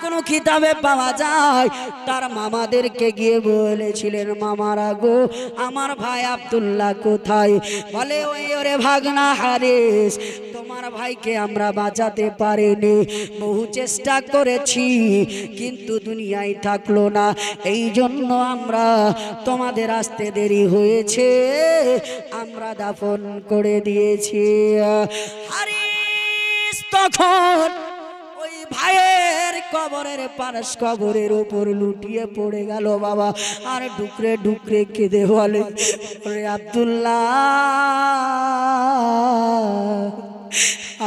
কোনো কিতাবে পাওয়া যায় তার মামাদেরকে গিয়ে বলেছিলেন, মামারা গো আমার ভাই আব্দুল্লাহ কোথায়? বলে ওই ওরে ভাগনা হারিস, তোমার ভাইকে আমরা বাঁচাতে পারিনি, বহু চেষ্টা করেছি কিন্তু দুনিয়ায় থাকলো না, এই জন্য আমরা তোমাদের আসতে দেরি হয়েছে, আমরা দাফন করে দিয়েছি। হারিস তখন ওই ভাইয়ের কবরের পাশ, কবরের উপর লুটিয়ে পড়ে গেল বাবা, আর ডুকরে ডুকরে কেঁদে বলে, ওরে আব্দুল্লাহ,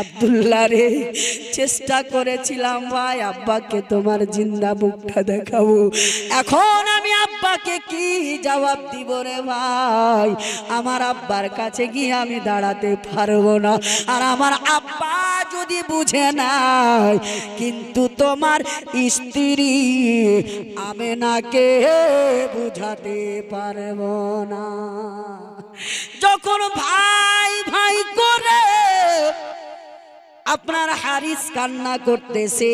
আব্দুল্লাহ রে, চেষ্টা করেছিলাম ভাই আব্বাকে তোমার জিন্দা মুখটা দেখাবো, এখন আমি আব্বাকে কি জবাব দিব রে ভাই? আমার আব্বার কাছে গিয়ে আমি দাঁড়াতে পারবো না, আর আমার আব্বা যদি বুঝে নাই, কিন্তু তোমার স্ত্রী আমেনাকে বুঝাতে পারবো না। যখন ভাই ভাই করে আপনার হারিস কান্না করতেছে,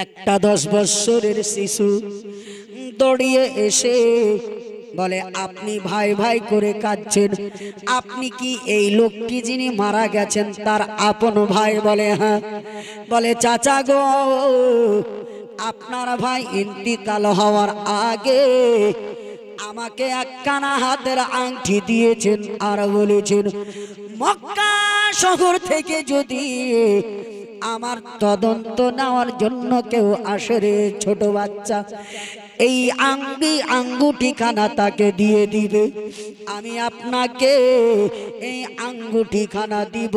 একটা 10 বছরের শিশু দৌড়িয়ে এসে বলে, আপনি ভাই ভাই করে কাঁদছেন, আপনি কি এই লোকটি যিনি মারা গেছেন তার আপন ভাই? বলে হ্যাঁ। বলে চাচা গো, আপনার ভাই ইন্তিকাল হওয়ার আগে আমাকে একখানা হাতের আংটি দিয়েছেন, আর বলেছেন মক্কা শহর থেকে যদি আমার তদন্ত নেওয়ার জন্য কেউ আসে রে ছোট বাচ্চা, এই আঙ্গুঠিখানা তাকে দিয়ে দিবে, আমি আপনাকে এই আঙ্গুঠিখানা দিব,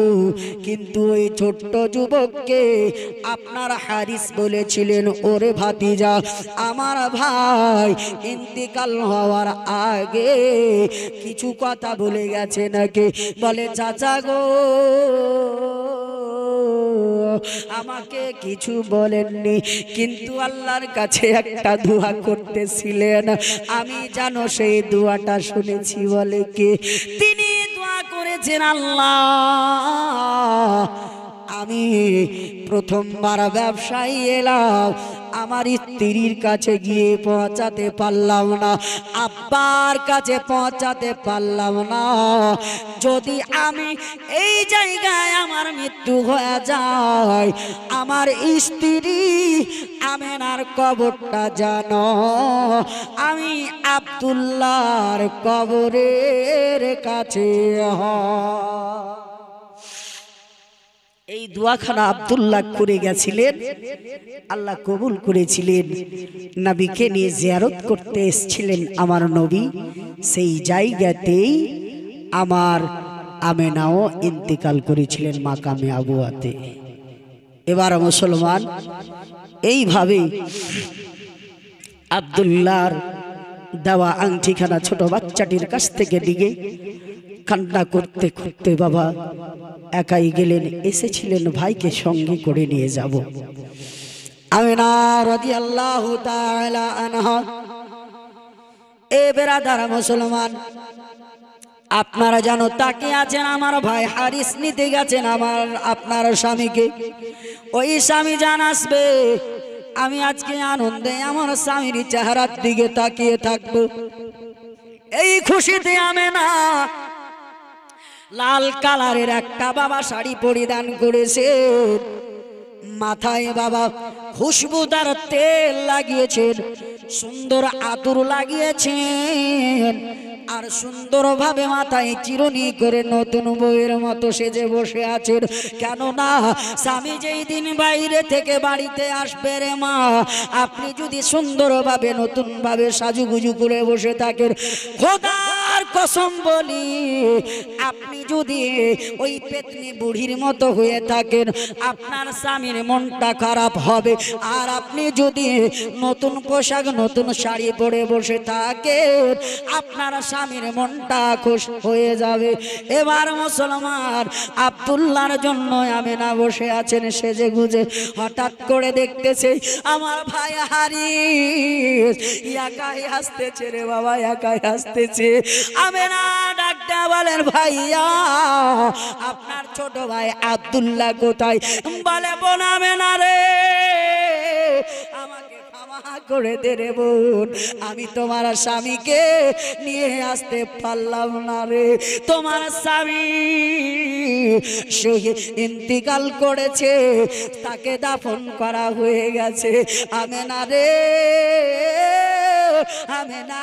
কিন্তু ওই ছোট্ট যুবককে আপনার হারিস বলেছিলেন, ওরে ভাতিজা, আমার ভাই ইন্তিকাল হওয়ার আগে কিছু কথা বলে গেছে নাকি? বলে চাচা গো, আমাকে কিছু বলেননি, কিন্তু আল্লাহর কাছে একটা দোয়া করতেছিলেন, আমি জানো সেই দোয়াটা শুনেছি। বলে কে? তিনি দোয়া করেছেন, আল্লাহ আমি প্রথমবার ব্যবসায়ী এলাম, আমার স্ত্রীর কাছে গিয়ে পৌঁছাতে পারলাম না, আব্বার কাছে পৌঁছাতে পারলাম না, যদি আমি এই জায়গায় আমার মৃত্যু হয়ে যায়, আমার স্ত্রী আমেনার কবরটা জানো আমি আব্দুল্লাহর কবরের কাছে। এই দোয়াখানা আব্দুল্লাহ করে গেছিলেন, আল্লাহ কবুল করেছিলেন। নবীকে নিয়ে জিয়ারত করতে এসেছিলেন আমার নবী, সেই জায়গাতেই আমার আমেনাও ইন্তেকাল করেছিলেন মাকামে আবুয়াতে। এবার মুসলমান এইভাবে আব্দুল্লাহর দেওয়া আংটিখানা ছোট বাচ্চাটির কাছ থেকে দিকে কান্না করতে করতে বাবা একাই গেলেন, এসেছিলেন ভাইকে সঙ্গে করে নিয়ে যাব। আমেনা রাদিয়াল্লাহু তাআলা আনহা। এ বেরাদার মুসলমান, আপনারা জানো তাকে আছেন আমার ভাই হারিস নিতে গেছেন আপনার স্বামীকে, ওই স্বামী জান আসবে, আমি আজকে আনন্দে আমার স্বামীর চেহারার দিকে তাকিয়ে থাকবো, এই খুশিতে আমেনা লাল কালারের একটা বাবা শাড়ি পরিধান করেছে, মাথায় বাবা খুশবুদার তেল লাগিয়েছেন, সুন্দর আতর লাগিয়েছেন, আর সুন্দরভাবে মাথায় চিরুনি করে নতুন বউয়ের মতো সেজে বসে আছেন। কেননা স্বামী যেই দিন বাইরে থেকে বাড়িতে আসবে রে মা, আপনি যদি সুন্দরভাবে নতুনভাবে সাজুগুজু করে বসে থাকেন, খোদার কসম বলি, আপনি যদি ওই পেতনি বুড়ির মতো হয়ে থাকেন, আপনার স্বামীর মনটা খারাপ হবে। আর আপনি যদি নতুন পোশাক নতুন শাড়ি পরে বসে থাকেন, আপনার স্বামীর মনটা খুশ হয়ে যাবে। এবার মুসলমান আব্দুল্লাহর জন্য আমেনা বসে আছেন সেজে গুজে, হঠাৎ করে দেখতেছে আমার ভাই হারিস একাই হাসতেছে রে বাবা, একাই হাসতেছে। আমেনা ডাকটা বলেন, ভাইয়া আপনার ছোট ভাই আব্দুল্লাহ কোথায়? বলে বোন আমেনা রে, করে দে রে বোন, আমি তোমার স্বামীকে নিয়ে আসতে পারলাম না রে। তোমার স্বামী সে ইন্তিকাল করেছে, তাকে দাফন করা হয়ে গেছে। আমেনা রে আমেনা,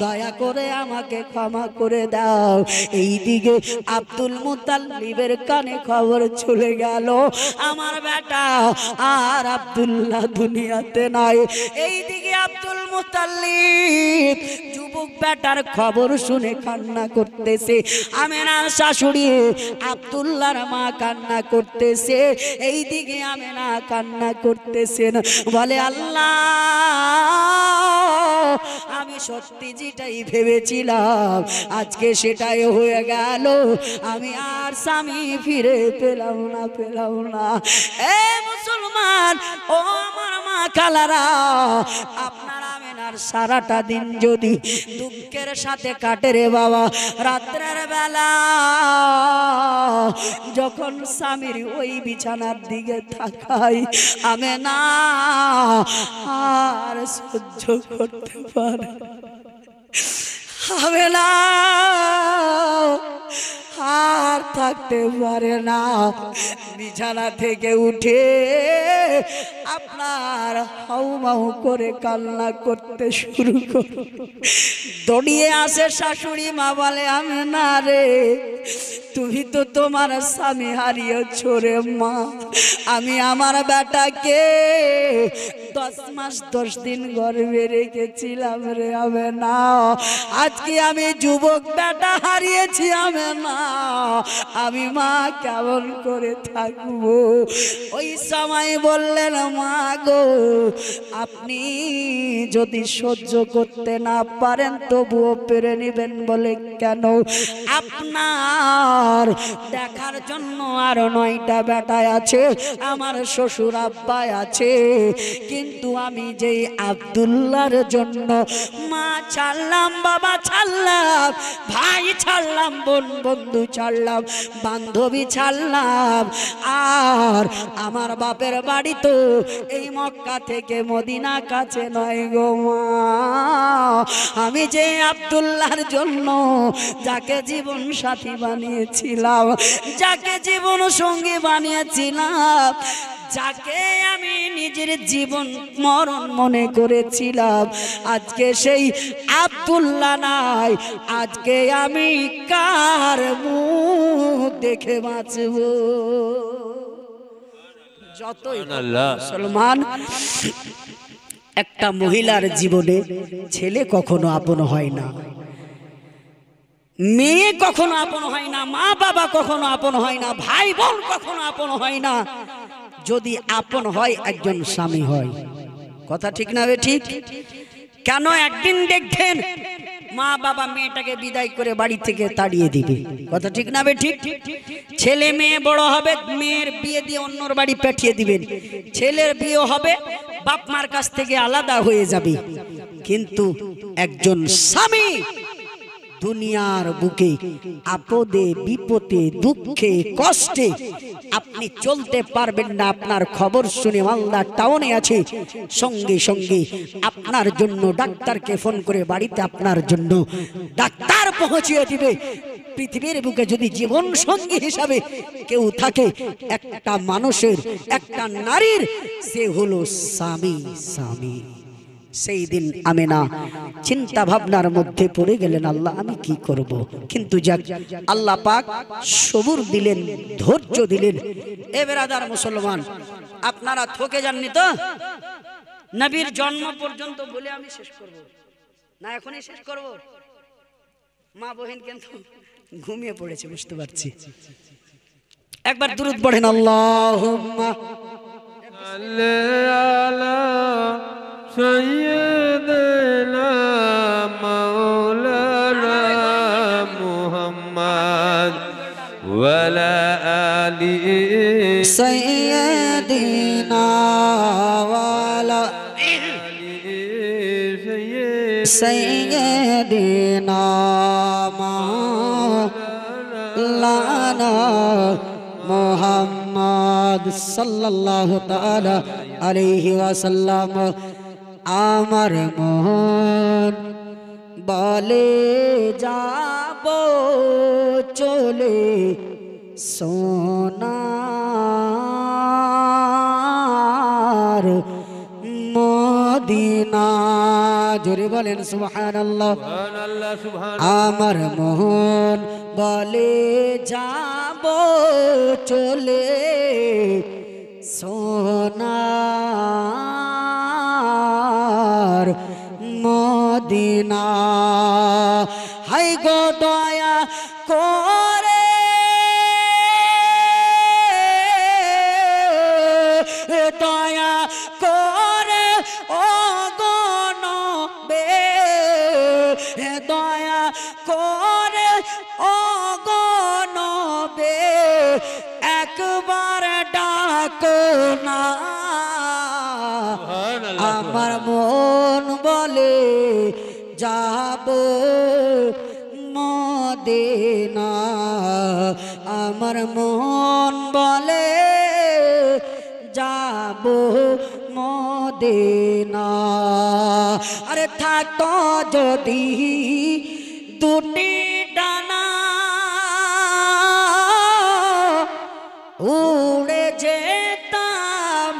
দয়া করে আমাকে ক্ষমা করে দাও। এইদিকে আব্দুল মুতাল্লিবের কানে খবর চলে গেল, আমার বেটা আর আব্দুল্লাহ দুনিয়াতে নাই। এইদিকে আব্দুল মুতাল্লিব যুবক বেটার খবর শুনে কান্না করতেছে। আমেনার শাশুড়ি আব্দুল্লাহর মা কান্না করতেছে। এইদিকে আমেনা কান্না করতেছেন, বলে আল্লাহ, আমি সত্যি যেটাই ভেবেছিলাম আজকে সেটাই হয়ে গেল। আমি আর স্বামী ফিরে পেলাম না। এ মুসলমান, ও আমার মা খালারা, আপনারা আমেনার সারাটা দিন যদি দুঃখের সাথে কাটে রে বাবা, রাত্রের বেলা যখন স্বামীর ওই বিছানার দিকে তাকাই, আমেনা আর সহ্য করতে পারে আমেনা আর থাকতে পারে না। বিছানা থেকে উঠে আপনার হাউমাউ করে কান্না করতে শুরু করে। দৌড়িয়ে আসে শাশুড়ি মা, বলে আমেনা রে, তুমি তো তোমার স্বামী হারিয়েছো রে মা। আমি আমার বেটাকে 10 মাস 10 দিন গর্ভে রেখেছিলাম রে আমেনা। আজকে আমি যুবক বেটা হারিয়েছি আমেনা, আমি মা কেমন করে থাকবো? ওই সময় বললেন, মা গো, আপনি যদি সহ্য করতে না পারেন তবুও পেরে নেবেন। বলে কেন? আপনার দেখার জন্য আরো 9টা বেটা আছে, আমার শ্বশুর আব্বা আছে, কিন্তু আমি যেই আব্দুল্লাহর জন্য মা ছাড়লাম, বাবা ছাড়লাম, ভাই ছাড়লাম, বন্ধু ছাড়লাম, বান্ধবী ছাড়লাম, আর আমার বাপের বাড়ি তো এই মক্কা থেকে মদিনা কাছে নয় গো মা। আমি যে আব্দুল্লাহর জন্য যাকে জীবন সাথী বানিয়েছিলাম, যাকে জীবন সঙ্গী বানিয়েছিলাম, যাকে আমি নিজের জীবন মরণ মনে করেছিলাম, আজকে সেই আব্দুল্লাহ নাই। আজকে আমি কার মুখ দেখে বাঁচব? যতই মুসলমান, একটা মহিলার জীবনে ছেলে কখনো আপন হয় না, মেয়ে কখনো আপন হয় না, মা বাবা কখনো আপন হয় না, ভাই বোন কখনো আপন হয় না। যদি আপন হয় একজন স্বামী হয়। কথা ঠিক না বে ঠিক? কেন একদিন দেখবেন মা বাবা মেয়েটাকে বিদায় করে বাড়ি থেকে তাড়িয়ে দিবে। কথা ঠিক না বে ঠিক? ছেলে মেয়ে বড় হবে, মেয়ের বিয়ে দিয়ে অন্যর বাড়ি পাঠিয়ে দিবেন, ছেলের বিয়ে হবে, বাপ মার কাছ থেকে আলাদা হয়ে যাবে। কিন্তু একজন স্বামী দুনিয়ার বুকে আপদে বিপদে দুঃখে কষ্টে আপনি চলতে পারবেন না। আপনার খবর শুনে মালদা টাউনে আছে, সঙ্গে সঙ্গে আপনার জন্য ডাক্তারকে ফোন করে বাড়িতে আপনার জন্য ডাক্তার পৌঁছিয়ে দিবে। পৃথিবীর বুকে যদি জীবন সঙ্গী হিসাবে কেউ থাকে একটা মানুষের, একটা নারীর, সে হলো স্বামী। স্বামী সেই দিন আমেনা চিন্তা ভাবনার মধ্যে পড়ে গেলেন, আল্লাহ আমি কি করব? কিন্তু যাক, আল্লাহ পাক সবুর দিলেন, ধৈর্য দিলেন। এ বেরাদার মুসলমান, আপনারা থকে যাননি তো? নবীর জন্ম পর্যন্ত বলে আমি শেষ করব না, এখনই শেষ করব। মা বহিন কিন্তু ঘুমিয়ে পড়েছে, বুঝতে পারছি। একবার দুরূদ পড়েন, আল্লাহুম্মা سيدنا مولانا محمد وعلى آله سيدنا وعلى سيدنا مولانا محمد صلى الله تعالى عليه وسلم। আমার মন বলে যাব চলে সোনার মদিনা। জোরে বলেন সুবহানাল্লাহ। সুবহানাল্লাহ সুবহান আমার মন বলে যাব চলে সোনার মদিনা। হাই গো দয়া করে দয়া করে ও গো নবে দয়া করে ও গো নবে একবার ডাকো না। আমার মন বলে যাব মদিনা। আমার মন বলে যাব মদিনা। আরে থাকতো যদি দুটি ডানা উড়ে যেতাম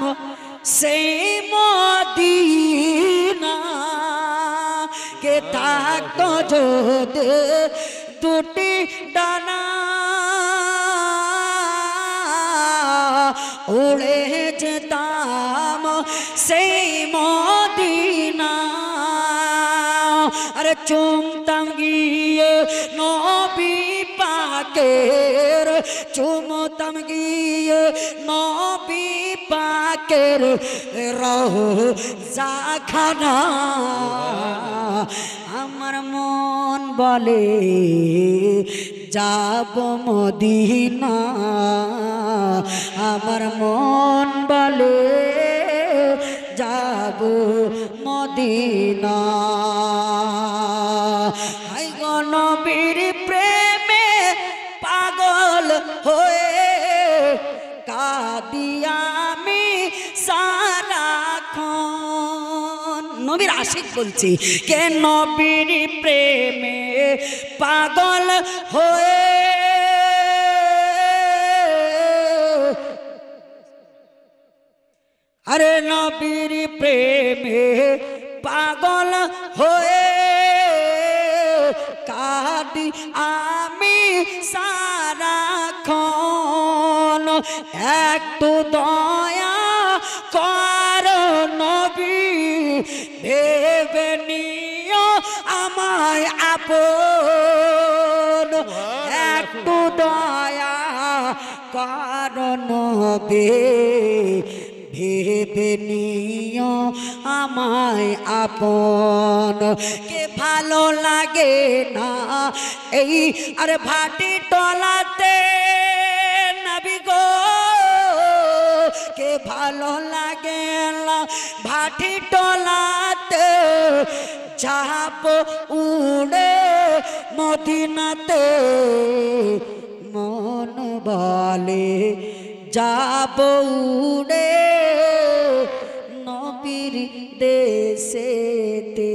সেই মদিনা। কে থাকতো যদি দুটি ডানা উড়ে যেতাম সেই মদিনা। আরে চুমতাম গিয়ে নবী পাকের চুমতাম গিয়ে নবী পাকের রওজা খানা। আমার মন বলে যাব মদিনা। আমার মন বলে যাব মদিনা। হাই গো নবীর প্রেমে পাগল হয়ে কাঁদি আমি সারাক্ষণ। নবীর আশিক বলছি কে নবীর প্রেমে পাগল হয়ে আরে নবীর প্রেমে পাগল হয়ে কাঁদি আমি সারাক্ষণ। একটু দয়া কর নবী ভেবে নিও আমায় আপন। একটু দয়া কর নবী ভেবে নিও আমায় আপন। কে ভালো লাগে না এই আরে ভাটি টলাতে নবী গো। কে ভালো লাগে না ভাটি টলাতে যাব উড়ে মদিনাতে। মন বলে যাব উড়ে নবীর দেশেতে।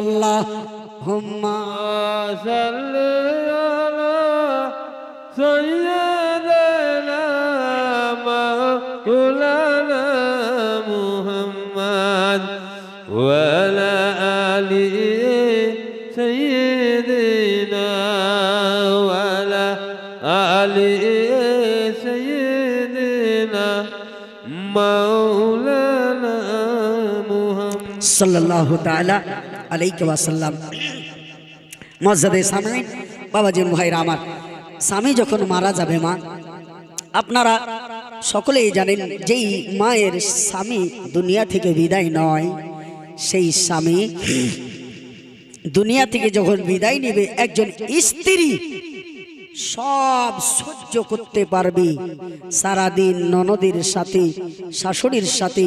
আল্লাহুম্মা সাল্লি আলা সাইয়্যিদিনা মাওলানা মুহাম্মদ ওয়া আলা আলি সাইয়্যিদিনা ওয়া আলা আলি মাওলানা মুহাম্মদ সাল্লাল্লাহু তাআলা আলাইহি ওয়াসাল্লাম। মুআজ্জাদে সামিঈন বাবাজির ভাইরা আমার, স্বামী যখন মারা যাবে মা, আপনারা সকলেই জানেন যেই মায়ের স্বামী দুনিয়া থেকে বিদায় নয়, সেই স্বামী দুনিয়া থেকে যখন বিদায় নেবে একজন স্ত্রী সব সহ্য করতে পারবে। সারাদিন ননদের সাথে শাশুড়ির সাথে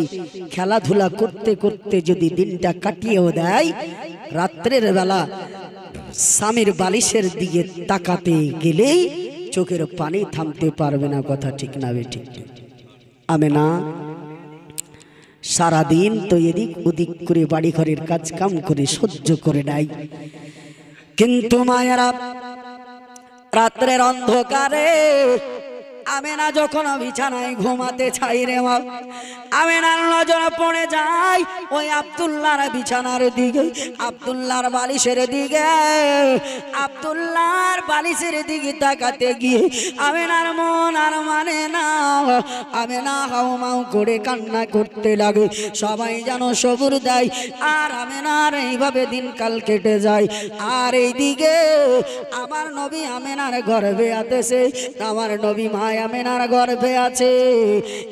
খেলাধুলা করতে করতে যদি দিনটা কাটিয়েও দেয়, রাত্রের বেলা স্বামীর বালিশের দিকে তাকাতে গেলেই চোখের পানি থামতে পারবে না। কথা ঠিক না? ঠিক। আমেনা সারাদিন তো এদিক ওদিক করে বাড়ি ঘরের কাজ কাম করে সহ্য করে নাই, কিন্তু মায়েরা রাত্রের অন্ধকারে আমেনা যখন বিছানায় ঘুমাতে চাই রে মা, আমেনার নজর পড়ে যায় ওই আব্দুল্লাহর বিছানার দিকে, আব্দুল্লাহর বালিশের দিকে। আব্দুল্লাহর বালিশের দিকে তাকাতে গিয়ে আমেনার মন আর মানে না, আমেনা হাউমাউ করে কান্না করতে লাগে। সবাই যেন সবুর দেয়, আর আমেনার এইভাবে দিনকাল কেটে যায়। আর এইদিকে আমার নবী আমেনার গর্ভে আতেছে, আমার নবী মা আমেনার গর্ভে আছে।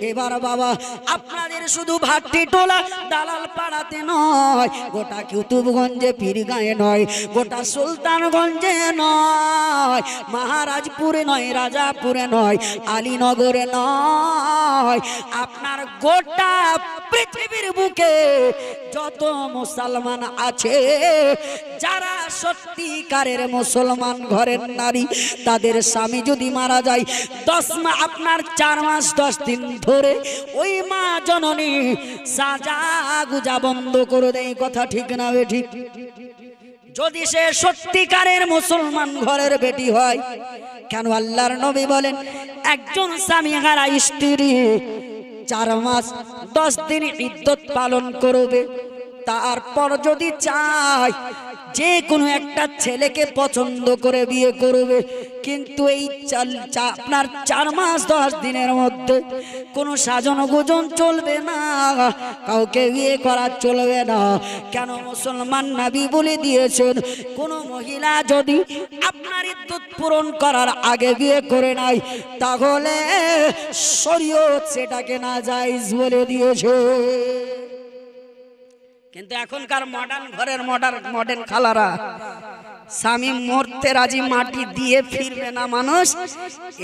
এবার বাবা আপনাদের শুধু ভাট্টি টোলা দালাল পাড়াতে নয়, গোটা কুতুবগঞ্জে পীরগাঁয়ে নয়, গোটা সুলতানগঞ্জে নয়, মহারাজপুরে নয়, রাজাপুরে নয়, আলীনগরে নয়, আপনার গোটা পৃথিবীর বুকে যত মুসলমান আছে, যারা সত্যিকারের মুসলমান ঘরের নারী, তাদের স্বামী যদি মারা যায় আপনার 4 মাস 10 দিন ধরে ওই মা জননী সাজা গুজা বন্ধ করে দেয়। কথা ঠিক না বেঠিক? যদি সে সত্যিকারের মুসলমান ঘরের বেটি হয়, কেন আল্লাহর নবী বলেন একজন স্বামী হারা স্ত্রী 4 মাস 10 দিন ইদ্যত পালন করবে, তারপর যদি চায় যে কোনো একটা ছেলেকে পছন্দ করে বিয়ে করবে, কিন্তু এই আপনার 4 মাস 10 দিনের মধ্যে কোনো সাজন গোজন চলবে না, কাউকে বিয়ে করা চলবে না। কেন? মুসলমান নবী বলে দিয়েছেন কোন মহিলা যদি আপনার ইদ্যত পূরণ করার আগে বিয়ে করে নাই, তাহলে শরীয়ত সেটাকে নাজায়েজ বলে দিয়েছে। কিন্তু এখনকার মডার্ন ঘরের মডার্ন খালারা স্বামী মরতে রাজি, মাটি দিয়ে ফিরবে না মানুষ।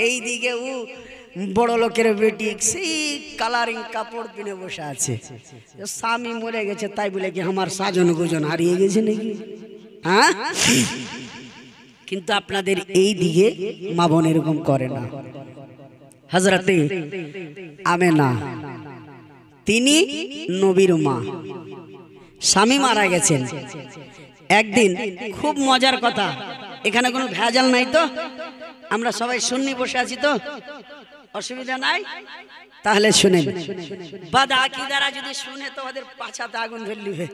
এই দিকে ও বড় লোকের বেটি সেই কালারিং কাপড় কিনে বসে আছে, স্বামী মরে গেছে তাই বলে কি আমার সাজন গোজন হারিয়ে গেছে নাকি? হ্যাঁ, কিন্তু আপনাদের এই দিকে মা বোন এরকম করে না। হযরতে আমেনা তিনি নবীর মা, স্বামী মারা গেছেন। একদিন খুব মজার কথা, এখানে কোনো ভেজাল নাই তো, আমরা সবাই সুন্নি বসে আছি তো, অসুবিধা নাই? তাহলে শুনেন, বাদা আকিদারা যদি শুনে তো ওদের পাছাতে আগুন ধরলিবে,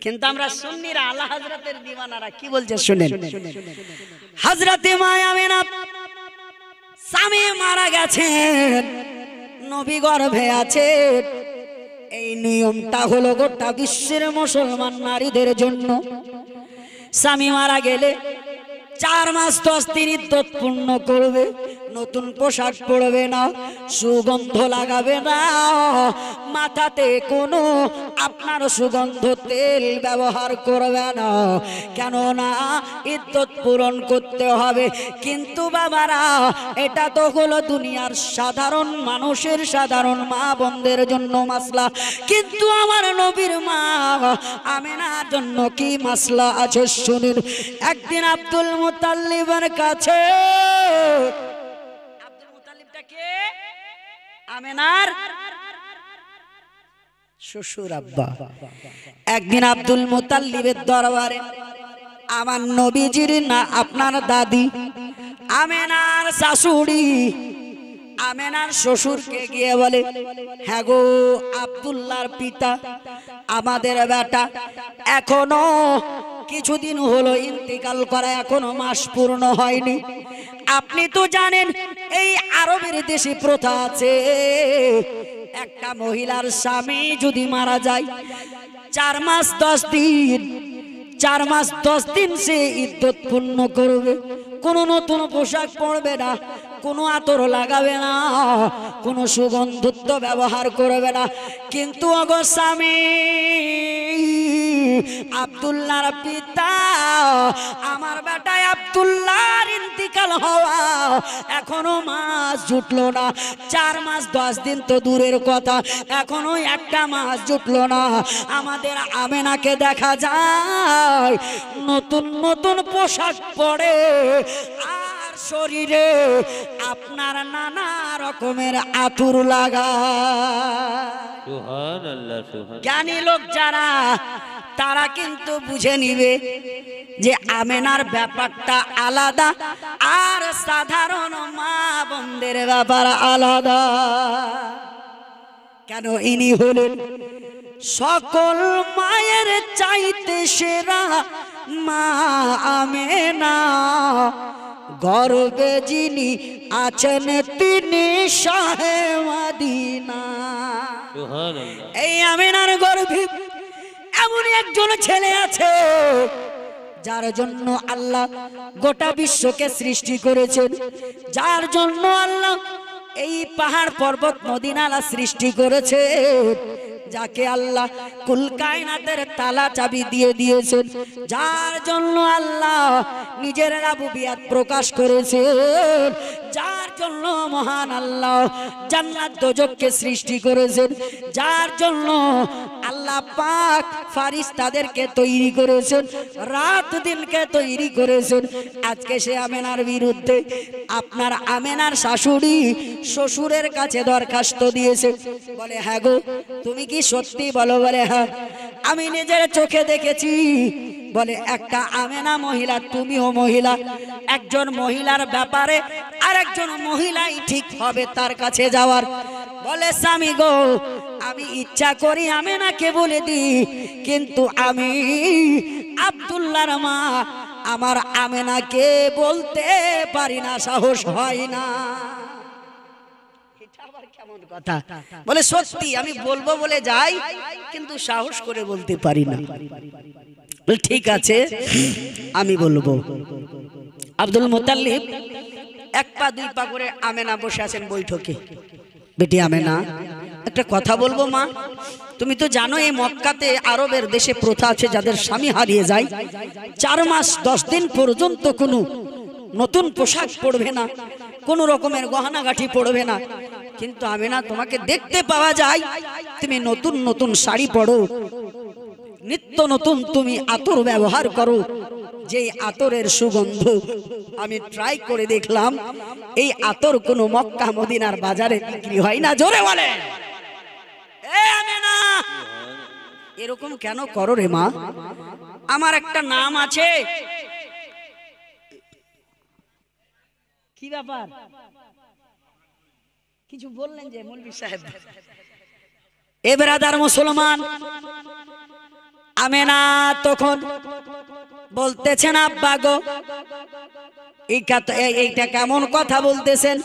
কিন্তু আমরা সুন্নিরা আলা হযরতের দিওয়ানারা কি বলছে শুনেন। হযরতে মা আমেনা স্বামী মারা গেছেন, নবী গর্ভে আছেন। এই নিয়মটা হলো গোটা বিশ্বের মুসলমান নারীদের জন্য। স্বামী মারা গেলে 4 মাস 10 দিন ইদ্যত পূর্ণ করবে, নতুন পোশাক পরবে না, সুগন্ধ লাগাবে না, মাথাতে কোনো আপনার সুগন্ধ তেল ব্যবহার করবে না, কেননা ইদ্যত পূরণ করতে হবে। কিন্তু বাবারা, এটা তো হলো দুনিয়ার সাধারণ মানুষের, সাধারণ মা বোনদের জন্য মাসলা, কিন্তু আমার নবীর মা আমেনার জন্য কি মাসলা আছে শুনুন। একদিন আব্দুল মুতাল্লিবের কাছে, আব্দুল মুতাল্লিবটা কে? আমেনার শ্বশুর আব্বা। একদিন আব্দুল মুতাল্লিবের দরবারে আমার নবীজির না আপনার দাদি আমেনার শাশুড়ি আমেনার শ্বশুরকে গিয়ে বলে, হ্যাঁ গো আব্দুল্লাহর পিতা, আমাদের বেটা এখনো কিছুদিন হলো ইন্তিকাল করা, এখনো মাস পূর্ণ হয়নি। আপনি তো জানেন এই আরবের দেশে প্রথা আছে, একটা মহিলার স্বামী যদি মারা যায় 4 মাস 10 দিন, 4 মাস 10 দিন সে ইদ্যত পূর্ণ করবে, কোনো নতুন পোশাক পরবে না, কোনো আতর লাগাবে না, কোনো সুগন্ধত্ব ব্যবহার করবে না। কিন্তু ওগো স্বামী আব্দুল্লাহর পিতা, আমার বেটা আব্দুল্লাহর ইন্তিকাল হওয়া এখনো মাস জুটলো না, 4 মাস 10 দিন তো দূরের কথা, এখনো একটা মাস জুটলো না। আমাদের আমেনাকে দেখা যায় নতুন নতুন পোশাক পরে, আর শরীরে আপনার নানা রকমের আতুর লাগা। সুবহানাল্লাহ সুবহান জ্ঞানী লোক যারা তারা কিন্তু বুঝে নিবে যে আমেনার ব্যাপারটা আলাদা আর সাধারণ মা বোনদের ব্যাপার আলাদা। কেন? ইনি হলেন সকল মায়ের চাইতে সেরা মা আমেনা, গর্বে যিনি আছেন তিনি শাহে মদিনা। সুবহানাল্লাহ। এই আমেনার গর্ভে এমন একজন ছেলে আছে যার জন্য আল্লাহ গোটা বিশ্বকে সৃষ্টি করেছেন, যার জন্য আল্লাহ এই পাহাড় পর্বত নদী নালা সৃষ্টি করেছে, যাকে আল্লাহ কুল কায়নাতের তালা চাবি দিয়ে দিয়েছেন, যার জন্য আল্লাহ নিজের রাবুবিয়াত প্রকাশ করেছেন, যার জন্য মহান আল্লাহ জান্নাত দোজখকে সৃষ্টি করেছেন, যার জন্য আল্লাহ পাক ফারিস্তাদেরকে তৈরি করেছেন, রাত দিনকে তৈরি করেছেন। আজকে সে আমেনার বিরুদ্ধে আপনার আমেনার শাশুড়ি শ্বশুরের কাছে দরখাস্ত দিয়েছে। বলে হ্যাঁ গো, তুমি কি সত্যি বলো? বলে হ্যাঁ, আমি নিজের চোখে দেখেছি। বলে একটা আমেনা মহিলা, তুমিও মহিলা, একজন মহিলার ব্যাপারে আর একজন মহিলাই ঠিক হবে তার কাছে যাওয়ার। বলে স্বামী গো, আমি ইচ্ছা করি আমেনাকে বলে দিই, কিন্তু আমি আব্দুল্লাহর মা, আমার আমেনাকে বলতে পারি না, সাহস হয় না। এটা আবার কেমন কথা? বলে সত্যি আমি বলবো বলে যাই, কিন্তু সাহস করে বলতে পারি না। ঠিক আছে, আমি বলবো। আব্দুল মুত্তালিব এক পা দুই পা করে আমেনা বসে আছেন বৈঠকে। বেটি আমেনা, একটা কথা বলবো মা, তুমি তো জানো এই মক্কাতে আরবের দেশে প্রথা আছে যাদের স্বামী হারিয়ে যায় 4 মাস 10 দিন পর্যন্ত কোনো নতুন পোশাক পরবে না, কোনো রকমের গহনাগাঠি পরবে না। কিন্তু আমেনা, তোমাকে দেখতে পাওয়া যায় তুমি নতুন নতুন শাড়ি পরো, নিত্য নতুন তুমি আতর ব্যবহার করো, যে আতরের সুগন্ধ আমি ট্রাই করে দেখলাম এই আতর কোনো মক্কা মদিনার বাজারে বিক্রি হয় না। জোরে বলে এ আমেনা, এরকম কেন করো রে মা? আমার একটা নাম আছে। কি ব্যাপার? কিছু বললেন যে মৌলভী সাহেব? এ ব্রাদার মুসলমান, আমেনা তখন বলতেছেন আব্বা গো, এইটা কেমন কথা বলতেছেন?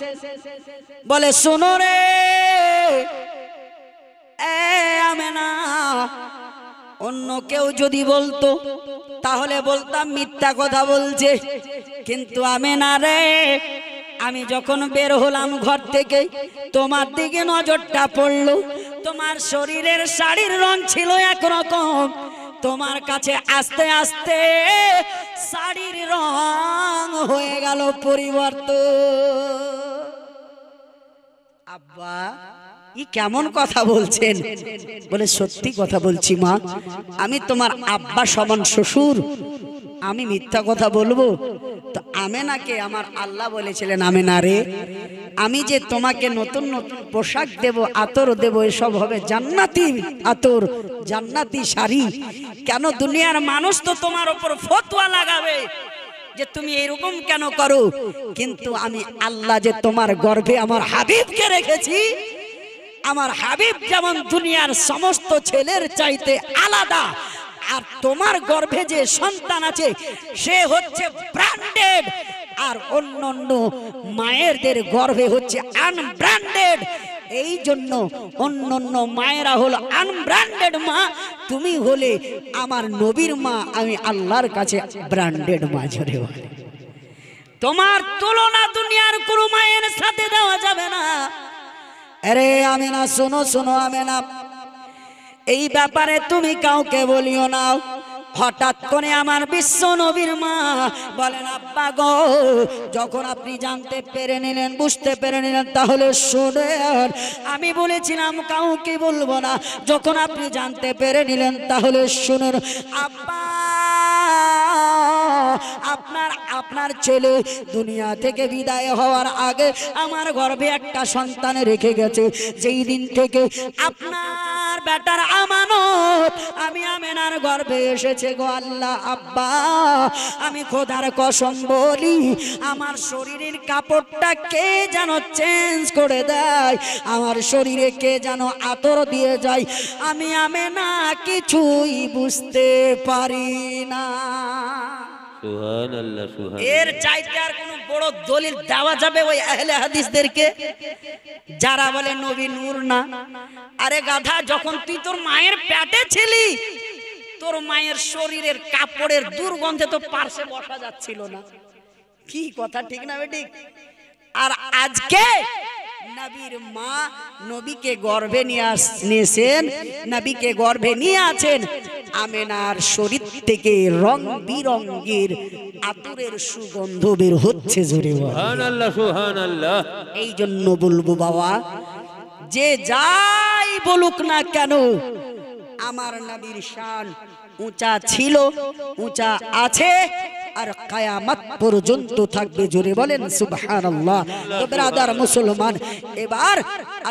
বলে শোনো রে এ আমেনা, অন্য কেউ যদি বলতো তাহলে বলতাম মিথ্যা কথা বলছে, কিন্তু আমেনা রে, আমি যখন বের হলাম ঘর থেকে তোমার দিকে নজরটা পড়লো, তোমার শরীরের শাড়ির রং ছিল একরকম, তোমার কাছে আস্তে আস্তে শাড়ির রং হয়ে গেল পরিবর্তন। আব্বা ই কেমন কথা বলছেন? বলে সত্যি কথা বলছি মা, আমি তোমার আব্বা সমান শ্বশুর, আমি মিথ্যা কথা বলবো? তো আমেনাকে আমার আল্লাহ বলেছিলেন, আমেনা রে, আমি যে তোমাকে নতুন নতুন পোশাক দেব, আতর দেব, এসব হবে জান্নাতি আতর, জান্নাতি শাড়ি। কেন? দুনিয়ার মানুষ তো তোমার উপর ফতোয়া লাগাবে যে তুমি এরকম কেন করো, কিন্তু আমি আল্লাহ যে তোমার গর্ভে আমার হাবিবকে রেখেছি, আমার হাবিব যেমন দুনিয়ার সমস্ত ছেলের চাইতে আলাদা, আর তোমার গর্ভে যে সন্তান আছে সে হচ্ছে ব্র্যান্ডেড, আর অন্যান্য মায়েরদের গর্ভে হচ্ছে আনব্র্যান্ডেড। এই জন্য অন্যান্য মায়েরা হলো আনব্র্যান্ডেড মা, তুমি হলে আমার নবীর মা, আমি আল্লাহর কাছে ব্র্যান্ডেড মা। জোরে বলে, তোমার তুলনা দুনিয়ার কোনো মায়ের সাথে দেওয়া যাবে না। আরে আমেনা শোনো, শোনো আমেনা, এই ব্যাপারে তুমি কাউকে বলিও না। হঠাৎ করে আমার বিশ্ব নবীর মা বলেন, আব্বা গো, যখন আপনি জানতে পেরে নিলেন, বুঝতে পেরে নিলেন, তাহলে শুনেন, আমি বলেছিলাম কাউকে বলবো না, যখন আপনি জানতে পেরে নিলেন তাহলে শুনুন। আব্বা, আপনার ছেলে দুনিয়া থেকে বিদায় হওয়ার আগে আমার গর্ভে একটা সন্তান রেখে গেছে। যেই দিন থেকে আপনার আমার বেটার আমানত আমি আমেনার গর্ভে এসেছে গো আল্লাহ। আব্বা আমি খোদার কসম বলি আমার শরীরের কাপড়টা কে যেন চেঞ্জ করে দেয়, আমার শরীরে কে যেন আতর দিয়ে যায়, আমি আমেনা কিছুই বুঝতে পারি না। সুবহানাল্লাহ সুবহানাল্লাহ। এর চাইতে আর কোন বড় দলিল দেওয়া যাবে ওই আহলে হাদিসদেরকে যারা বলে নবী নূর না? আরে গাধা, যখন তুই তোর মায়ের পেটে ছিলি তোর মায়ের শরীরের কাপড়ের দুর্গন্ধে তো পার্শ্বে বসা যাচ্ছিল না। কি কথা ঠিক না বেঠিক? আর আজকে নবীর মা নবীকে গর্ভে নিয়েছেন, নবীকে গর্ভে নিয়ে আছেন, আমেনার শরীর থেকে রং বিরঙ্গের আতরের সুগন্ধ বের হচ্ছে জোরে বল সুবহানাল্লাহ সুবহানাল্লাহ। এই জন্য বলবো বাবা, যে যাই বলুক না কেন আমার নবীর শান উঁচা ছিল, উঁচা আছে, আর কিয়ামত পর্যন্ত থাকবে। জোরে বলেন সুবহানাল্লাহ। তো ব্রাদার মুসলমান, এবার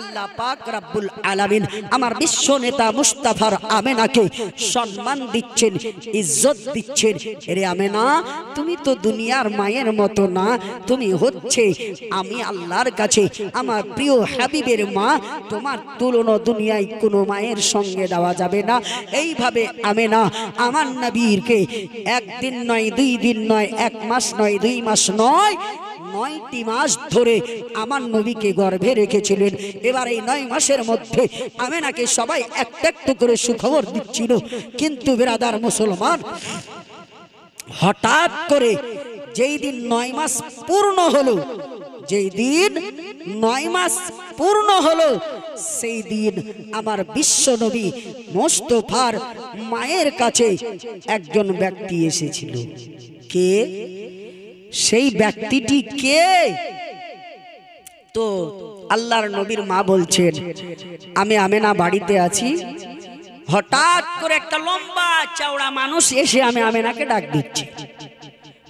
আল্লাহ পাক রব্বুল আলামিন আমার বিশ্ব নেতা মুস্তাফার আমেনাকে সম্মান দিচ্ছেন, ইজ্জত দিচ্ছেন। রে আমেনা, তুমি তো দুনিয়ার মায়ের মতো না, তুমি হচ্ছে আমি আল্লাহর কাছে আমার প্রিয় হাবিবের মা, তোমার তুলনা দুনিয়ায় কোনো মায়ের সঙ্গে দেওয়া যাবে না। এইভাবে আমেনা আমার নবীরকে একদিন নয়, 2 দিন নয়, 1 মাস নয়, 2 মাস নয়, 9টি মাস ধরে আমার নবীকে গর্ভে রেখেছিলেন। এবার এই 9 মাসের মধ্যে আমেনাকে সবাই একটা একটু করে সুখবর দিচ্ছিল, কিন্তু বিরাদার মুসলমান হঠাৎ করে যেই দিন 9 মাস পূর্ণ হলো, যেই দিন 9 মাস পূর্ণ হলো, সেই দিন আমার বিশ্ব নবী মুস্তাফার মায়ের কাছে একজন ব্যক্তি এসেছিল। কে সেই ব্যক্তিটি? কে? তো আল্লাহর নবীর মা বলছেন, আমি আমেনা বাড়িতে আছি, হঠাৎ করে একটা লম্বা চওড়া মানুষ এসে আমি আমেনাকে ডাক দিচ্ছে।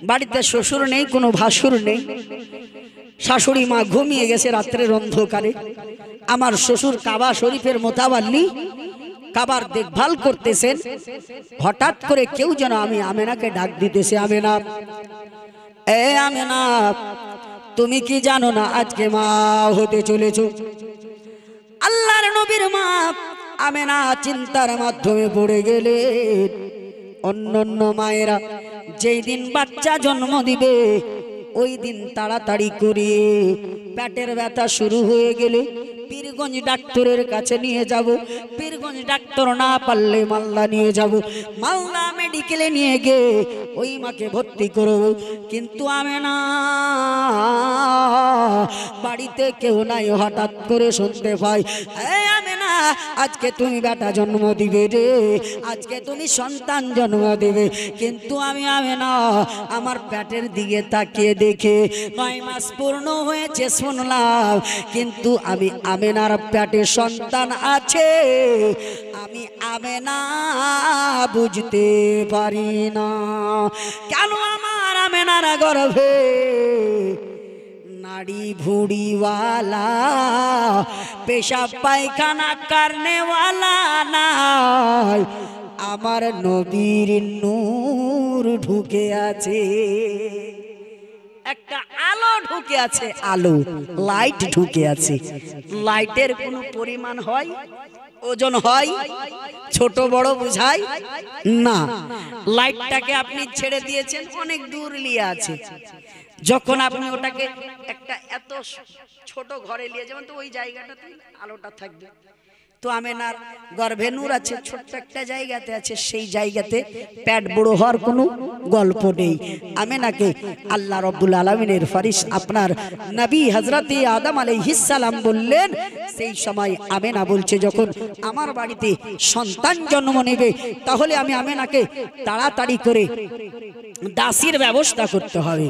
বাড়িতে শ্বশুর নেই, কোনো ভাসুর নেই, শাশুড়ি মা ঘুমিয়ে গেছে রাত্রের অন্ধকারে। আমার শ্বশুর কাবা শরীফের মোতাবাল্লি কাবার দেখভাল করতেছেন। হঠাৎ করে কেউ যেন আমি আমেনাকে ডাক দিতেছে, আমেনা, এ আমেনা, তুমি কি জানো না আজকে মা হতে চলেছো? আল্লাহর নবীর মা আমেনা চিন্তার মাধ্যমে পড়ে গেলেন। অন্যান্য মায়েরা যেই দিন বাচ্চা জন্ম দিবে ওই দিন তাড়াতাড়ি করে পেটের ব্যথা শুরু হয়ে গেলে পীরগঞ্জ ডাক্তারের কাছে নিয়ে যাব, পীরগঞ্জ ডাক্তার না পারলে মালদা নিয়ে যাব, মালদা মেডিকেলে নিয়ে গিয়ে ওই মাকে ভর্তি করব। কিন্তু আমেনা বাড়িতে কেউ নাই, হঠাৎ করে শুনতে পাই, আমেনা আজকে তুমি বেটা জন্ম দিবে রে, আজকে তুমি সন্তান জন্ম দেবে। কিন্তু আমি আমেনা আমার পেটের দিকে তাকিয়ে দেখে 9 মাস পূর্ণ হয়েছে শুনলাম, কিন্তু আমি আমেনার পেটে সন্তান আছে, আমি আমেনা বুঝতে পারি না কেন আমার আমেনার গর্ভে নাড়ি ভুড়িওয়ালা পেশাব পায়খানা করনেওয়ালা নাই, আমার নবীর নূর ঢুকে আছে, একটা আলো ঢুকে আছে, আলো লাইট ঢুকে আছে। লাইটের কোনো পরিমাণ হয়, ওজন হয়, ছোট বড় বুঝায় না। লাইটটাকে আপনি ছেড়ে দিয়েছেন, অনেক দূর নিয়ে আছে, যখন আপনি ওটাকে একটা এত ছোট ঘরে নিয়ে যাবেন তো ওই জায়গাটাতে আলোটা থাকবে। তো আমেনার গর্ভে নূর আছে, ছোট্ট একটা জায়গাতে আছে, সেই জায়গাতে পেট বড় হওয়ার কোনো গল্প নেই। আমেনাকে আল্লাহ রব্বুল আলামিনের ফারিস আপনার নবী হযরতে আদম আলাইহিস সালাম বললেন, সেই সময় আমেনা বলছে, যখন আমার বাড়িতে সন্তান জন্ম নেবে তাহলে আমি আমেনাকে তাড়াতাড়ি করে দাসীর ব্যবস্থা করতে হবে।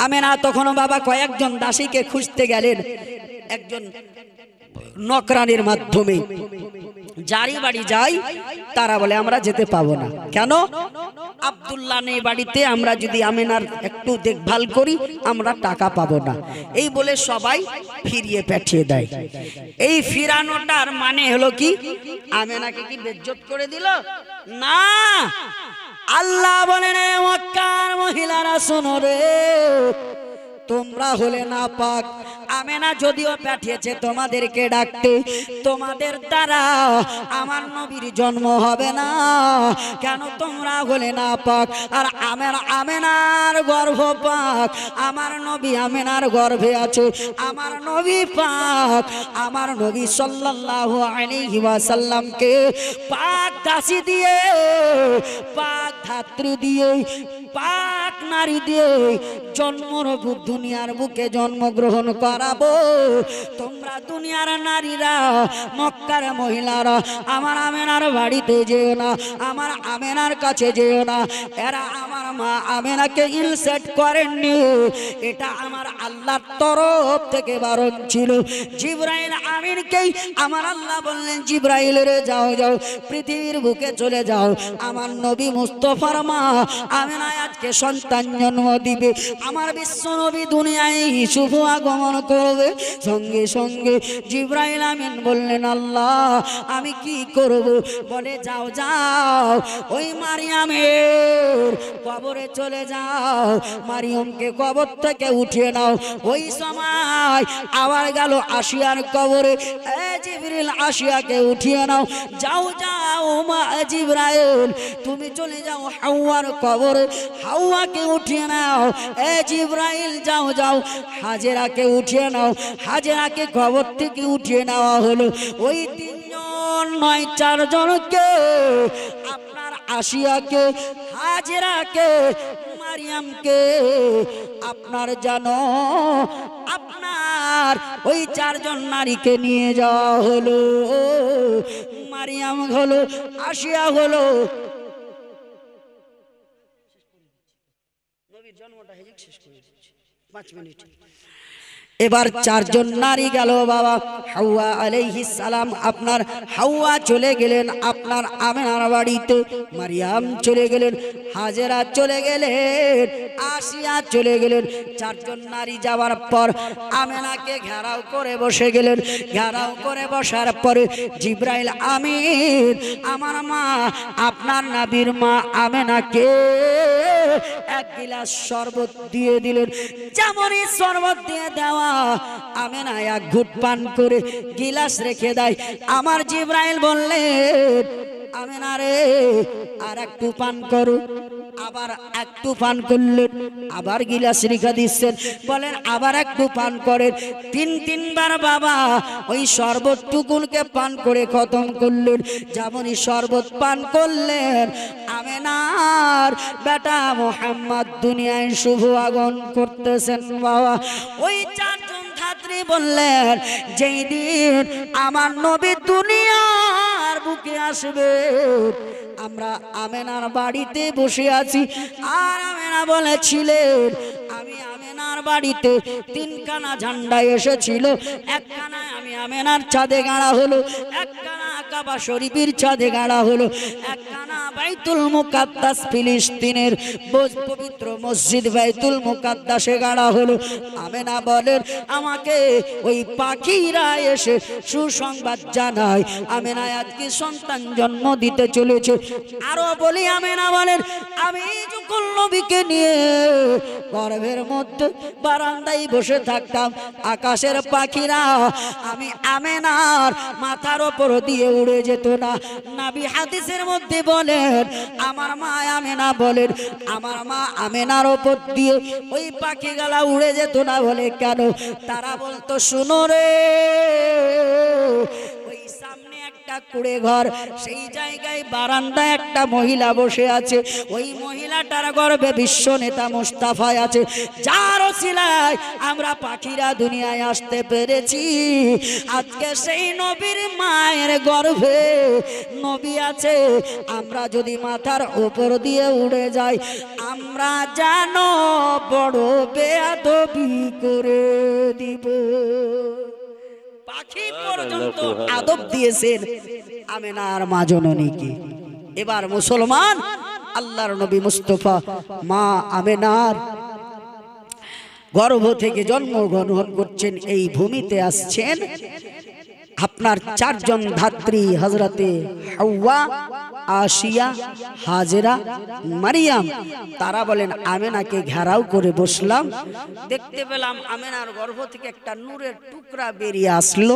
আমেনা তখনও বাবা কয়েকজন দাসীকে খুঁজতে গেলেন, একজন নকরানির মাধ্যমে। যারই বাড়ি যাই তারা বলে আমরা যেতে পাবো না। কেন? আব্দুল্লাহ নেই বাড়িতে, আমরা যদি আমেনার একটু দেখভাল করি আমরা টাকা পাবো না, এই বলে সবাই ফিরিয়ে পাঠিয়ে দেয়। এই ফিরানোটার মানে হলো কি, আমেনাকে কি বেজ্জত করে দিল? না, আল্লাহ বলেন মক্কার মহিলারা শোনো রে, তোমরা হলে না পাক, আমেনা যদিও পাঠিয়েছে তোমাদেরকে ডাকতে, তোমাদের দ্বারা আমার নবীর জন্ম হবে না। কেন? তোমরা হলে না পাক, আর আমেনার গর্ভ পাক, আমার নবী আমেনার গর্ভে আছে। আমার নবী পাক, আমার নবী সাল্লাল্লাহু আলাইহি ওয়াসাল্লামকে পাক দাসী দিয়ে, পাক ধাত্রী দিয়ে, পাক নারী দিয়ে জন্মর বুক দুনিয়ার বুকে জন্মগ্রহণ করাবো। তোমরা দুনিয়ার নারীরা, মক্কার মহিলারা আমার আমেনার বাড়িতে যেও না, আমার আমেনার কাছে যেও না। এরা আমার মা আমেনাকে ইনসাল্ট করেননি, এটা আমার আল্লাহর তরফ থেকে বারণ ছিল। জিবরাইল আমিনকেই আমার আল্লাহ বললেন, জিবরাইল রে যাও যাও, পৃথিবীর বুকে চলে যাও, আমার নবী মুস্তাফার মা আমেনা আজকে সন্তান জন্ম দিবে, আমার বিশ্ব নবী দুনিয়ায় শুভ আগমন করবে। সঙ্গে সঙ্গে জিবরাইল আমিন বললেন, আল্লাহ আমি কি করব? বলে যাও যাও, ওই মারিয়ামের কবরে চলে যাও, মারিয়ামকে কবর থেকে উঠিয়ে নাও। ওই সময় আবার গেল আসিয়ার কবরে, এ জিবরিল আসিয়াকে উঠিয়ে নাও। যাও যাও মা জিবরাইল, তুমি চলে যাও হাওয়ার কবরে, হাওয়াকে উঠিয়ে নাও। এ জিবরাইল যাও যাও হাজেরাকে উঠিয়ে নাও, হাজেরাকে কবর থেকে উঠিয়ে নেওয়া হলো। ওই তিনজন নয় চারজনকে, আপনার আসিয়াকে, হাজেরাকে, মারিয়ামকে আপনার জানো, আপনার ওই চারজন নারীকে নিয়ে যাওয়া হলো। মারিয়াম হলো, আসিয়া হলো, জন্মটা শেষ করে 5 মিনিট। এবার চারজন নারী গেল বাবা। হাওয়া আলাইহিস সালাম, আপনার হাওয়া চলে গেলেন আপনার আমেনার বাড়িতে, মারিয়াম চলে গেলেন, হাজেরা চলে গেলেন, আসিয়া চলে গেলেন। চারজন নারী যাওয়ার পর আমেনাকে ঘেরাও করে বসে গেলেন। ঘেরাও করে বসার পরে জিবরাইল আমিন আমার মা আপনার নবীর মা আমেনাকে এক গিলাস শরবত দিয়ে দিলেন। যেমনই শরবত দিয়ে দেওয়া, আমেনা এক ঘুট পান করে গিলাস রেখে দেয়। আমার জিবরাইল বললেন, আমেনা রে আর একটু পান করো। আবার একটু পান করলেন, আবার গিলাস রেখে দিচ্ছেন, বলেন আবার একটু পান করেন। তিনবার বাবা ওই শরবত টুকুনকে পান করে খতম করলেন। যেমনই শরবত পান করলেন, আমেনার বেটা মুহাম্মদ দুনিয়ায় শুভ আগমন করতেছেন বাবা। ওই চারজন ছাত্রী বললেন, যেই দিন আমার নবী দুনিয়ার বুকে আসবে, আমরা আমেনার বাড়িতে বসে আছি। আর আমেনা বলেছিলেন, আমি আমেনার বাড়িতে 3খানা ঝান্ডা এসেছিল, একখানায় আমি আমেনার ছাদে গাড়া হলো, একখানা কাবা শরীফের ছাদে গাড়া হলো, একখানা বাইতুল মুকাদ্দাস ফিলিস্তিনের পবিত্র মসজিদ বাইতুল মুকাদ্দাসে গাড়া হলো। আমেনা বলেন, আমাকে ওই পাখিরা এসে সুসংবাদ জানায় আমেনা আজকে সন্তান জন্ম দিতে চলেছে। আরো বলি, আমেনা বলেন, আমি যখন নবীকে নিয়ে গর্ভের মধ্যে বারান্দায় বসে থাকতাম, আকাশের পাখিরা আমি আমেনার মাথার উপর দিয়ে উড়ে যেত না। নবী হাদিসের মধ্যে বলেন, আমার মা আমেনা বলেন, আমার মা আমেনার উপর দিয়ে ওই পাখিগুলা উড়ে যেত না। বলে কেন? তারা বলতো, শুনো রে, ওই সামনে একটা কুড়ে ঘর, সেই জায়গায় বারান্দায় একটা মহিলা বসে আছে, ওই মহিলাটার গর্ভে বিশ্ব নেতা মুস্তাফা আছে, যার ওসিলায় আমরা পাখিরা দুনিয়ায় আসতে পেরেছি। আজকে সেই নবীর মায়ের গর্ভে নবী আছে, আমরা যদি মাথার উপর দিয়ে উড়ে যাই, আমরা জানো বড় বেয়াদবি করে দিব। পাখি পর্যন্ত আদব দিয়েছেন আমেনার মা জননীকে। এবার মুসলমান, আল্লাহর নবী মুস্তাফা মা আমেনার গর্ভ থেকে জন্মগ্রহণ করছেন, এই ভূমিতে আসছেন আপনার চারজন ধাত্রী হযরতে হাওয়া, আসিয়া, হাজেরা, মারিয়াম। তারা বলেন আমেনাকে ঘেরাও করে বসলাম, দেখতে পেলাম আমেনার গর্ভ থেকে একটা নূরের টুকরা বেরিয়ে আসলো,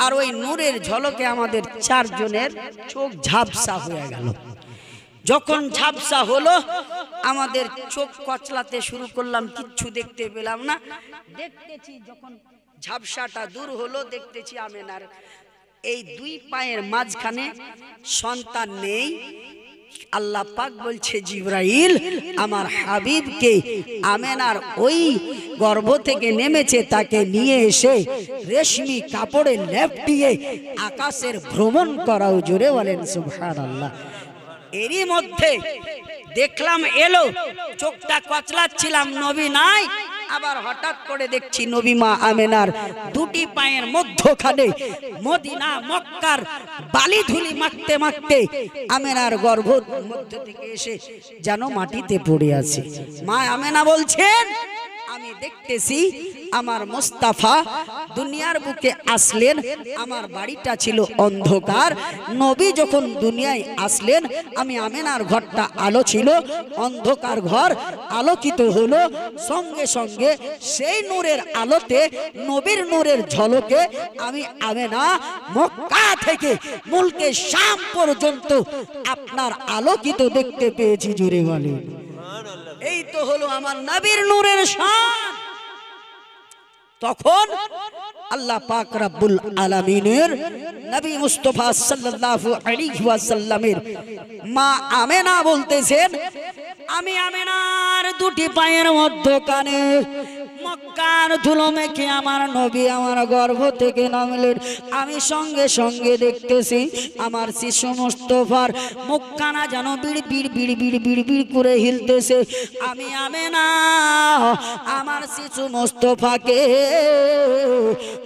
আর ওই নূরের ঝলকে আমাদের চারজনের চোখ ঝাপসা হয়ে গেল। যখন ঝাপসা হলো আমাদের চোখ কচলাতে শুরু করলাম, কিচ্ছু দেখতে পেলাম না। দেখতেছি যখন ঝাপসাটা দূর হলো, দেখতেছি আমেনার এই দুই পায়ের মাঝখানে সন্তান নেই। আল্লাহ পাক বলছে জিবরাইল আমার হাবিবকে আমেনার ওই গর্ভ থেকে নেমেছে, তাকে নিয়ে এসে রেশমি কাপড়ে লেপটিয়ে আকাশের ভ্রমণ করাও। জোরে বলেন সুবহানাল্লাহ। এরই মধ্যে দেখলাম এলো, চোখটা কচলাচ্ছিলাম, নবী নাই। আবার হঠাৎ করে দেখছি নবী মা আমেনার দুটি পায়ের মধ্যখানে মদিনা মক্কার বালি ধুলি মাখতে মাখতে আমেনার গর্ভ মধ্য থেকে এসে যেন মাটিতে পড়ে আছে। মা আমেনা বলছেন আমি দেখতেছি আমার মুস্তাফা দুনিয়ার বুকে আসলেন, আমার বাড়িটা ছিল অন্ধকার। নবী যখন দুনিয়ায় আসলেন, আমি আমেনার ঘরটা আলো ছিল, অন্ধকার ঘর আলোকিত হলো। সঙ্গে সঙ্গে সেই নূরের আলোতে, নবীর নূরের ঝলকে আমি আমেনা মক্কা থেকে মুলকে শাম পর্যন্ত আপনার আলোকিত দেখতে পেয়েছি। জুড়ে বলেন এই তো হলো আমার নবীর নূরের শান। তখন আল্লাহ পাক রব্বুল আলামিনের নবী মুস্তাফা সাল্লাল্লাহু আলাইহি ওয়াসাল্লামের মা আমেনা বলতেছেন আমি আমেনার দুটি পায়ের মধ্যখানে মক্কার ধুলো মেখে আমার নবী আমার গর্ভ থেকে নামলেন। আমি সঙ্গে সঙ্গে দেখতেছি আমার শিশু মুস্তাফার মুখখানা যেন বিড় বিড় বিড় বিড় বিড় বিড় করে হিলতেছে। আমি আমেনা আমার শিশু মুস্তাফাকে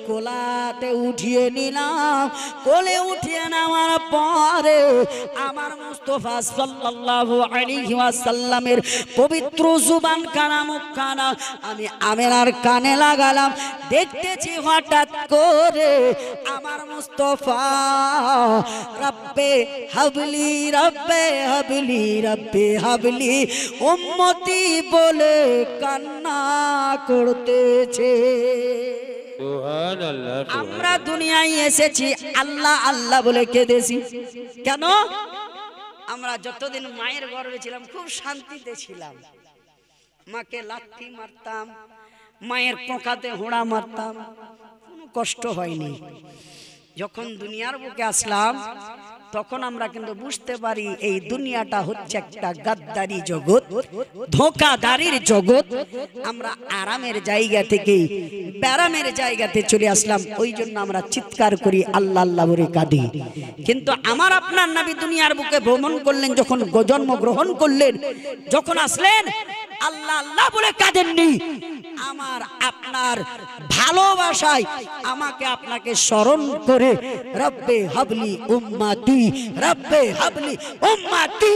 কোলাতে উঠিয়ে নিলাম। কোলে উঠিয়ে নেওয়ার পরে আমার মুস্তাফা সাল্লাল্লাহু আলাইহি ওয়াসাল্লামের পবিত্র জুবান কানা মুখখানা আমি আমেনার কানে লাগালাম। দেখতেছি হঠাৎ করে আমার মুস্তাফা রব্বে হাবলি রব্বে হাবলি রব্বে হাবলি উম্মতি বলে কান্না করতেছে। সুবহানাল্লাহ। আমরা দুনিয়ায় এসেছি আল্লাহ আল্লাহ বলে কেঁদেছি কেন? আমরা যতদিন মায়ের গর্ভে ছিলাম খুব শান্তিতে ছিলাম। মাকে লাথি মারতাম, মায়ের কোঁকাতে হোঁড়া মারতাম, কোনো কষ্ট হয়নি। যখন দুনিয়ার বুকে আসলাম তখন আমরা কিন্তু বুঝতে পারি এই দুনিয়াটা হচ্ছে একটা গাদ্দারি জগৎ, ধোঁকাদারির জগৎ। আমরা আরামের জায়গা থেকে ব্যারামের জায়গাতে চলে আসলাম, ওই জন্য আমরা চিৎকার করি আল্লাহ আল্লাহ বলে কাঁদি। কিন্তু আমার আপনার নবী দুনিয়ার বুকে ভ্রমণ করলেন, যখন জন্মগ্রহণ করলেন, যখন আসলেন আল্লাহ আল্লাহ বলে কাঁদেননি। আমার আপনার ভালোবাসায় আমাকে আপনাকে স্মরণ করে রব্বে হাবলি উম্মতি রব্বে হাবলি উম্মতি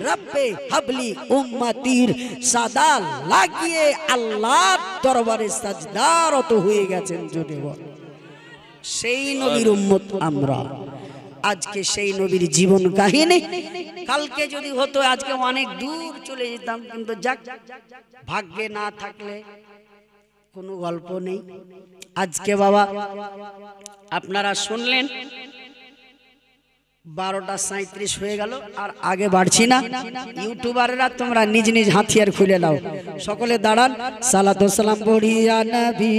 রব্বে হাবলি উম্মতির সাদা লাগিয়ে আল্লাহর দরবারে সাজদারত হয়ে গেছেন। জোরে বল সেই নবীর উম্মত আমরা। আজকে সেই নবীর জীবন কাহিনী কালকে যদি হতো আজকে অনেক দূর চলে যেতাম, কিন্তু যাক ভাগ্যে না থাকলে কোনো গল্প নেই। আজকে বাবা আপনারা শুনলেন 12:37 হয়ে গেল, আর আগে বাড়ছি না। ইউটিউবাররা তোমরা নিজ নিজ হাতিয়ার খুলে নাও, সকলে দাঁড়ান, সালাতু সালাম পড়িয়া নবী।